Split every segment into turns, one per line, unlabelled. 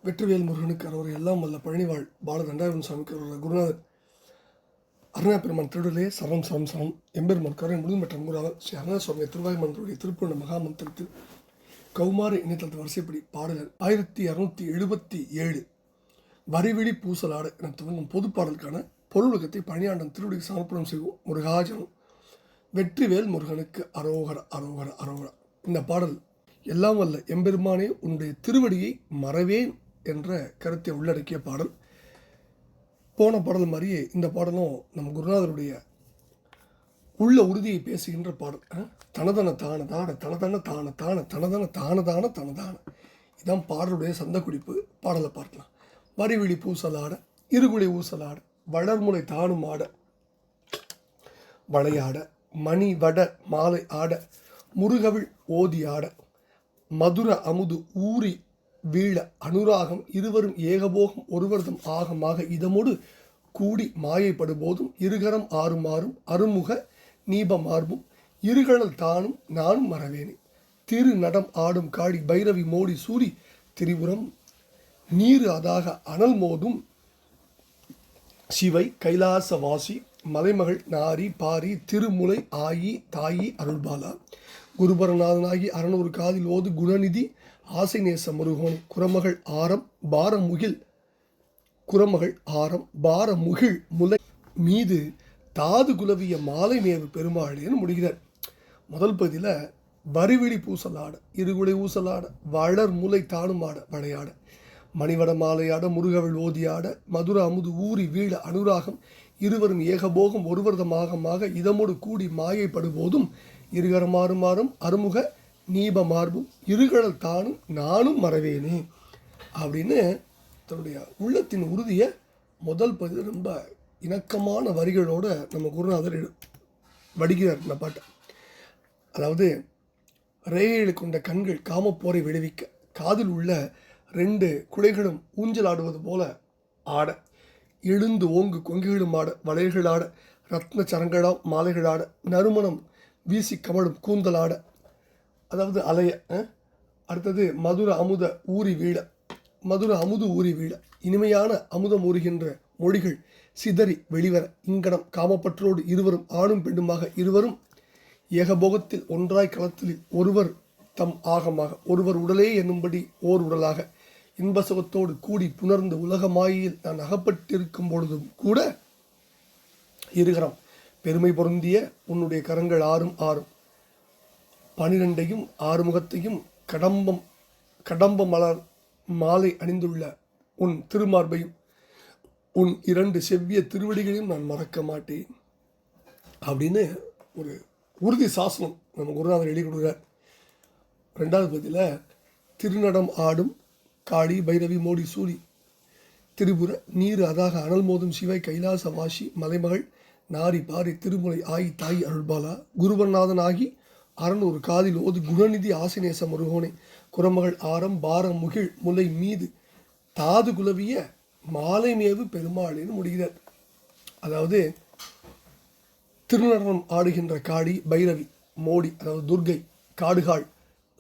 வெற்றிவேல் முருகனுக்கு அவர் எல்லாம் வல்ல பழனிவாழ் பாலதண்டாயுதன் சாமிக்கு அவரோட குருநாதர் அருணா பெருமான் திருடலே சரம் சரம் சரம் எம்பெருமான் கருணை முழுதும் பெற்ற குருநாதர் ஸ்ரீ அருணா சுவாமி திருவாய்மன்றருடைய திருப்பூர்ண மகாமந்திரத்தில் கௌமார இணையதளத்து வரிசைப்படி பாடலர் 1277 வரிவிழி பூசலாடு என துவங்கும் பொது பாடலுக்கான பொருளுலகத்தை பழனியாண்டன் திருவடிக்கு சமர்ப்பணம் செய்வோம். முருகாஜனம். வெற்றிவேல் முருகனுக்கு அரோகர அரோகர அரோகர. இந்த பாடல் எல்லாம் வல்ல எம்பெருமானே உன்னுடைய திருவடியை மறவேன் என்ற கருத்தை உள்ளடக்கிய பாடல். போன பாடல் மாதிரியே இந்த பாடலும் நம் குருநாதருடைய உள்ள உறுதியை பேசுகின்ற பாடல். தனதன தான தான தனதன தான தான தனதன தான தான தனதான. இதுதான் பாடலுடைய சந்த குறிப்பு. பாடலை பார்க்கலாம். வரிவிழி பூசலாட இருகுழி ஊசலாட வளர்முலை தானும் ஆட வளையாட மணி வட மாலை ஆட முருகவிழ் ஓதி ஆட மதுர அமுது ஊறி வீழ அனுராகம் இருவரும் ஏகபோகம் ஒருவர்தம் ஆகமாக இதமோடு கூடி மாயைப்படுபோதும் இருகரம் ஆறுமாறும் அருமுக நீப மார்பும் இருகழல் தானும் நானும் மறவேனே திரு நடம் ஆடும் காடி பைரவி மோடி சூரி திரிபுரம் நீரு அதாக அனல் மோதும் சிவை கைலாசவாசி மலைமகள் நாரி பாரி திருமுலை ஆயி தாயி அருள்பாலா குருபரநாதனாகி 600 காதில் ஓது குணநிதி ஆசை நேச முருகோனி குரமகள் ஆரம் பாரமுகில் குரமகள் ஆரம் பாரமுகில் முலை மீது தாது குலவிய மாலை மேவு பெருமாளேன்னு முடிகிறார். முதல் பகுதியில் வரிவிழி பூசலாட இருகுலை ஊசலாட வளர் முலை தானுமாட வளையாட மணிவட மாலையாட முருகவிழ் ஓதியாட மதுர அமுது ஊறி வீழ அனுராகம் இருவரும் ஏகபோகம் ஒருவர்தமாக இதமோடு கூடி மாயைப்படுபோதும் இருகரமாறுமாறும் அருமுக நீப மார்பும் இருகழல் தானும் நானும் மறவேனே அப்படின்னு தன்னுடைய உள்ளத்தின் உறுதியை முதல் பகுதியில் ரொம்ப இணக்கமான வரிகளோடு நம்ம குருநாதர் வடிகிறார் இந்த பாட்டை. அதாவது ரேகைகளை கொண்ட கண்கள் காமப்போரை விளைவிக்க காதில் உள்ள 2 குலைகளும் ஊஞ்சல் ஆடுவது போல ஆட எழுந்து ஓங்கு கொங்குகளும் ஆட வளையல்கள் ஆட ரத்ன சரங்களாம் மாலைகள் ஆட நறுமணம் வீசி கமழும் கூந்தலாட அதாவது அலைய. அடுத்தது மதுர அமுத ஊறி வீழ மதுர அமுது ஊறி வீழ இனிமையான அமுதம் ஊறுகின்ற மொழிகள் சிதறி வெளிவர இங்கனம் காமப்பற்றோடு இருவரும் ஆணும் பெண்ணுமாக இருவரும் ஏகபோகத்தில் ஒன்றாய் களத்தில் ஒருவர் தம் ஆகமாக ஒருவர் உடலே என்னும்படி ஓர் உடலாக இன்பசுகத்தோடு கூடி புணர்ந்து உலக மாயையில் நான் அகப்பட்டிருக்கும் பொழுதும் கூட இருகரம் பெருமை பொருந்திய உன்னுடைய கரங்கள் ஆறும் 12ஐயும் ஆறுமுகத்தையும் கடம்ப மலர் மாலை அணிந்துள்ள உன் திருமார்பையும் உன் 2 செவ்விய திருவடிகளையும் நான் மறக்க மாட்டேன் அப்படின்னு ஒரு உறுதி சாசனம் நம்ம குருநாதர் எழுதி கொடுக்குறார். 2வது பகுதியில் திருநடம் ஆடும் காளி பைரவி மோடி சூரி திரிபுர நீர் அதாக அனல் மோதும் சிவை கைலாச வாசி மலைமகள் நாரி பாரி திருமுலை ஆயி தாய் அருள்பாலா குருவநாதன் ஆகி 600 காதில் ஓது குணநிதி ஆசினேச முருகோனை குரமகள் ஆரம் பாரம் முகிழ் முலை மீது தாது குலவிய மாலை மேவு பெருமாளேன்னு முடிகிறார். அதாவது திருநடனம் ஆடுகின்ற காடி பைரவி மோடி அதாவது துர்கை காடுகாள்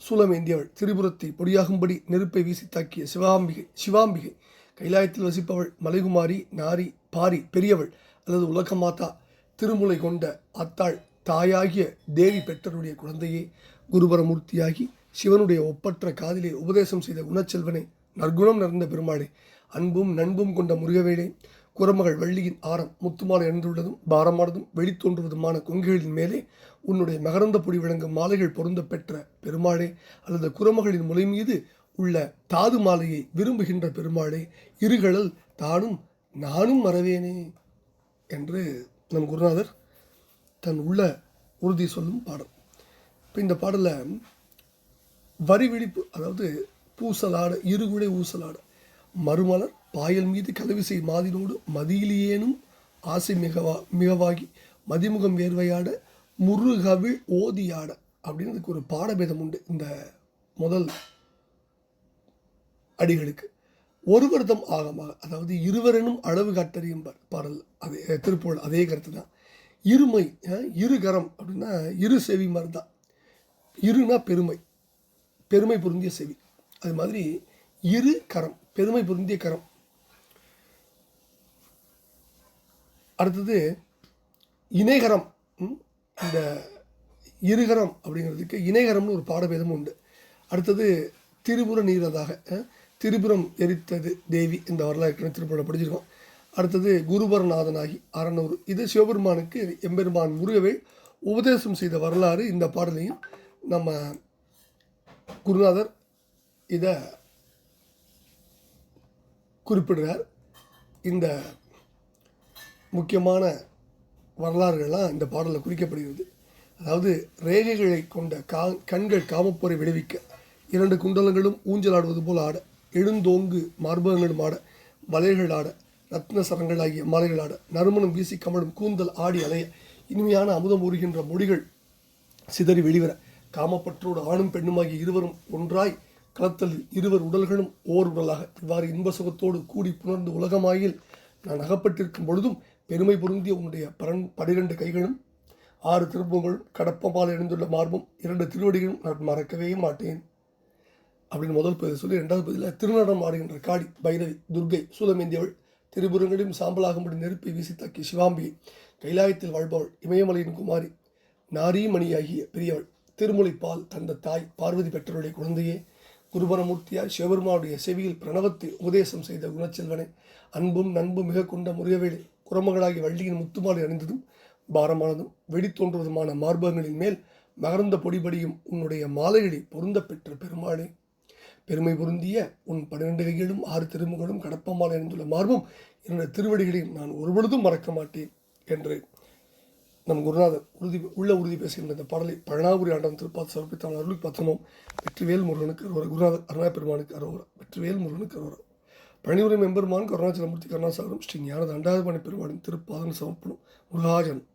சூலமேந்தியவள் திரிபுரத்தை பொடியாகும்படி நெருப்பை வீசி தாக்கிய சிவாம்பிகை கைலாயத்தில் வசிப்பவள் மலைகுமாரி நாரி பாரி பெரியவள் அல்லது உலகமாதா திருமுலை கொண்ட அத்தாள் தாயாகிய தேவி பெற்றருடைய குழந்தையே குருபரமூர்த்தியாகி சிவனுடைய ஒப்பற்ற காதிலே உபதேசம் செய்த குணச்செல்வனை நற்குணம் நிறைந்த பெருமாளே அன்பும் நண்பும் கொண்ட முருகவேளே குரமகள் வள்ளியின் ஆரம் முத்துமாலை அணிந்துள்ளதும் பாரமானதும் வெளித்தோன்றுவதுமான கொங்குகளின் மேலே உன்னுடைய மகரந்த பொடி விளங்கும் மாலைகள் பொருந்த பெற்ற பெருமாளே அல்லது குரமகளின் முலை மீது உள்ள தாது மாலையை விரும்புகின்ற பெருமாளே இருகழல் தானும் நானும் மறவேனே என்று நம் குருநாதர் தன் உள்ள உறுதி சொல்லும் பாடல். இப்போ இந்த பாடலில் வரி விழிப்பு அதாவது பூசலாட இருகுழை ஊசலாட மறுமலர் பாயல் மீது கலவிசை மாதினோடு மதியிலேனும் ஆசை மிகவாகி மதிமுகம் வேர்வையாட முருகவிழ் ஓதியாட அப்படின்னு அதுக்கு ஒரு பாடபேதம் உண்டு. இந்த முதல் அடிகளுக்கு ஒருவர்தம் ஆகமாக அதாவது இருவரெனும் அளவு காட்டறியும்பார் பாடல். அதே திருப்புகழ் அதே கருத்து தான். இருமை இருகரம் அப்படின்னா இரு செவி மாதிரி தான். இருனா பெருமை பொருந்திய செவி. அது மாதிரி இரு கரம் பெருமை பொருந்திய கரம். அடுத்தது இணைகரம். இந்த இருகரம் அப்படிங்கிறதுக்கு இணைகரம்னு ஒரு பாடபேதமும் உண்டு. அடுத்தது திரிபுர நீரதாக, திரிபுரம் எரித்தது தேவி இந்த வரலாறு திருப்பூரில் படிச்சிருக்கோம். அடுத்தது குருபரநாதனாகி அறநூறு. இது சிவபெருமானுக்கு எம்பெருமான் முருகவேல் உபதேசம் செய்த வரலாறு. இந்த பாடலையும் நம்ம குருநாதர் இதை குறிப்பிடுறார். இந்த முக்கியமான வரலாறுகள்லாம் இந்த பாடலில் குறிக்கப்படுகிறது. அதாவது ரேகைகளை கொண்ட கண்கள் காமப்போரை விடுவிக்க, 2 குண்டலங்களும் ஊஞ்சலாடுவது போல் ஆட, எழுந்தோங்கு மார்பகங்களும் ஆட, வலைகள் ஆட, ரத்ன சரங்கள் ஆகிய மாலைகள் ஆட, நறுமணம் வீசி கமழும் கூந்தல் ஆடி அலைய, இனிமையான அமுதம் உருகின்ற மொழிகள் சிதறி வெளிவர, காமப்பற்றோடு ஆணும் பெண்ணுமாகிய இருவரும் ஒன்றாய் களத்தலில் இருவர் உடல்களும் ஓர் உடலாக, இவ்வாறு இன்ப சுகத்தோடு கூடி புணர்ந்து உலகமாயில் நான் அகப்பட்டிருக்கும் பொழுதும் பெருமை பொருந்திய உன்னுடைய 12 கைகளும் 6 திருப்பங்களும் கடப்பமால் எழுந்துள்ள மார்பும் 2 திருவடிகளும் நான் மறக்கவே மாட்டேன் அப்படின்னு முதல் பதில் சொல்லி, 2வது பதிலில் திருநடம் ஆடுகின்ற காளி பைரவி துர்கை சூலமேந்தியவள், திரிபுரங்களையும் சாம்பலாகும்படி நெருப்பை வீசி தாக்கி சிவாம்பியை, கைலாயத்தில் வாழ்பவள், இமயமலையின் குமாரி, நாரீமணியாகிய பெரியவள், திருமுலைப்பால் தந்த தாய், பார்வதி பெற்றவருடைய குழந்தையே, குருபரமூர்த்தியாய் சிவபெருமானுடைய செவியில் பிரணவத்தை உபதேசம் செய்த குணச்செல்வனை, அன்பும் நண்பும் மிக கொண்ட முருகவேலை, குரமகளாகி வள்ளியின் முத்துமாலை அணிந்ததும் பாரமானதும் வெடித்தோன்றுவதுமான மார்பகங்களின் மேல் மகர்ந்த பொடிபடியும் உன்னுடைய மாலைகளை பொருந்த பெற்ற பெருமாளே, பெருமை பொருந்திய உன் 12 கைகளும் 6 திருமுகளும் கடப்பமாலை அணிந்துள்ள மார்பும் 2 திருவடிகளையும் நான் ஒருபொழுதும் மறக்க மாட்டேன் என்று நம் குருநாதர் உறுதி பேசுகின்ற இந்த பாடலை பழனாபுரி ஆண்டவன் திருப்பாத்து சமர்ப்பித்தான் அருளுக்கு பத்தனோம். வெற்றிவேல் முருகனுக்கு அரோரா. குருநாதர் அருணா பெருமானுக்கு அரோரா. வெற்றிவேல் முருகனுக்கு அரோரா. பழனிபுரம் எம்பெருமான் கருணாச்சலமூர்த்தி கருணாசாகரம் ஸ்ரீ ஞானத அண்டாதிபாணி பெருமானின் திருப்பாதன சமர்ப்பணம். முருகாஜனம்.